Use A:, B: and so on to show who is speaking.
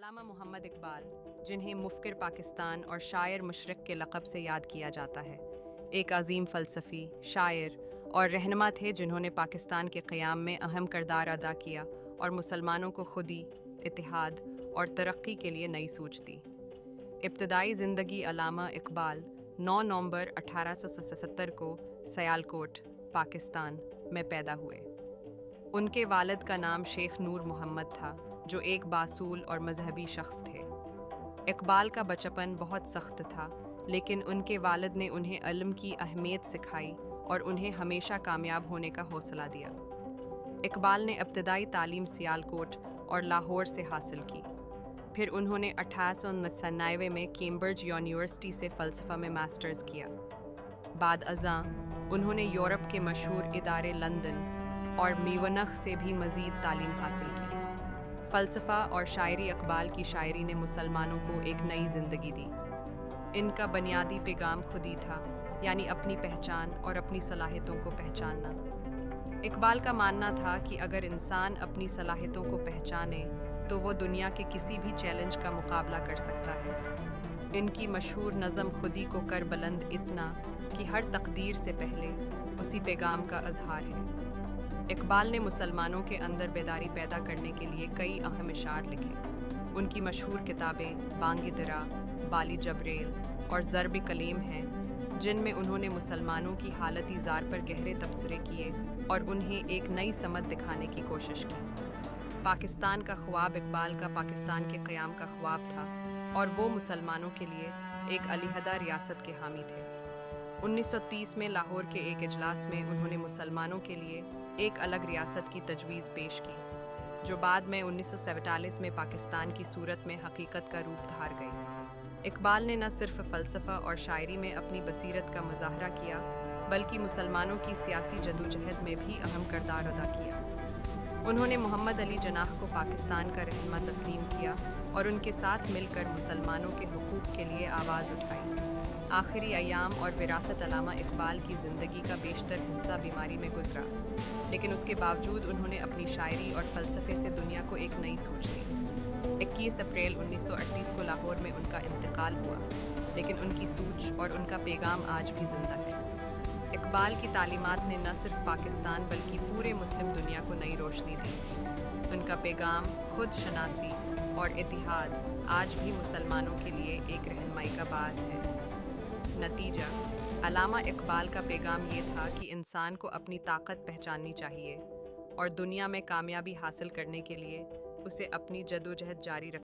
A: अल्लामा मोहम्मद इकबाल, जिन्हें मुफ़क्किर पाकिस्तान और शायर मुशरिक़ के लक़ब से याद किया जाता है, एक अजीम फ़लसफ़ी, शायर और रहनुमा थे जिन्होंने पाकिस्तान के क़याम में अहम किरदार अदा किया और मुसलमानों को खुदी, इत्तेहाद और तरक्की के लिए नई सूझ दी। इब्तदाई ज़िंदगी अल्लामा इकबाल 9 नवंबर 1877 को सियालकोट, पाकिस्तान में पैदा हुए। उनके वालिद का नाम शेख नूर मोहम्मद था, जो एक बासूल और मजहबी शख्स थे। इकबाल का बचपन बहुत सख्त था, लेकिन उनके वालिद ने उन्हें इल्म की अहमियत सिखाई और उन्हें हमेशा कामयाब होने का हौसला दिया। इकबाल ने इब्तदाई तालीम सियालकोट और लाहौर से हासिल की। फिर उन्होंने 1899 में कैम्ब्रिज यूनिवर्सिटी से फ़लसफ़ा में मास्टर्स किया। बाद अज़ां उन्होंने यूरोप के मशहूर इदारे लंदन और म्यूनिख से भी मज़ीद तालीम हासिल की। फ़लसफ़ा और शायरी इकबाल की शायरी ने मुसलमानों को एक नई ज़िंदगी दी। इनका बुनियादी पैगाम खुदी था, यानी अपनी पहचान और अपनी सलाहियतों को पहचानना। इकबाल का मानना था कि अगर इंसान अपनी सलाहियतों को पहचाने तो वो दुनिया के किसी भी चैलेंज का मुकाबला कर सकता है। इनकी मशहूर नज़म खुदी को कर बुलंद इतना कि हर तकदीर से पहले उसी पैगाम का इजहार है। इकबाल ने मुसलमानों के अंदर बेदारी पैदा करने के लिए कई अहम इशार लिखे। उनकी मशहूर किताबें बांग-ए-दिरा, बाली जबरेल और ज़र्ब कलीम हैं, जिनमें उन्होंने मुसलमानों की हालत ज़ार पर गहरे तबसरे किए और उन्हें एक नई समत दिखाने की कोशिश की। पाकिस्तान का ख्वाब इकबाल का पाकिस्तान के क़याम का ख्वाब था और वो मुसलमानों के लिए एक अलहदा रियासत के हामी थे। 1930 में लाहौर के एक इजलास में उन्होंने मुसलमानों के लिए एक अलग रियासत की तजवीज़ पेश की, जो बाद में 1947 में पाकिस्तान की सूरत में हकीकत का रूप धार गई। इकबाल ने न सिर्फ फ़लसफ़ा और शायरी में अपनी बसीरत का मुज़ाहरा किया, बल्कि मुसलमानों की सियासी जदोजहद में भी अहम किरदार अदा किया। उन्होंने मोहम्मद अली जनाह को पाकिस्तान का रहनुमा तस्लीम किया और उनके साथ मिलकर मुसलमानों के हुकूक़ के लिए आवाज़ उठाई। आखिरी अयाम और विरासत अल्लामा इकबाल की ज़िंदगी का बेशतर हिस्सा बीमारी में गुजरा, लेकिन उसके बावजूद उन्होंने अपनी शायरी और फ़लसफ़े से दुनिया को एक नई सोच दी। 21 अप्रैल 1938 को लाहौर में उनका इंतकाल हुआ, लेकिन उनकी सूझ और उनका पैगाम आज भी ज़िंदा है। इकबाल की तालीमात ने न सिर्फ पाकिस्तान बल्कि पूरे मुस्लिम दुनिया को नई रोशनी दी। उनका पैगाम खुद शनासी और इत्तेहाद आज भी मुसलमानों के लिए एक रहनुमाई का बात है। नतीजा, अल्लामा इकबाल का पैगाम ये था कि इंसान को अपनी ताकत पहचाननी चाहिए और दुनिया में कामयाबी हासिल करने के लिए उसे अपनी जदोजहद जारी रखनी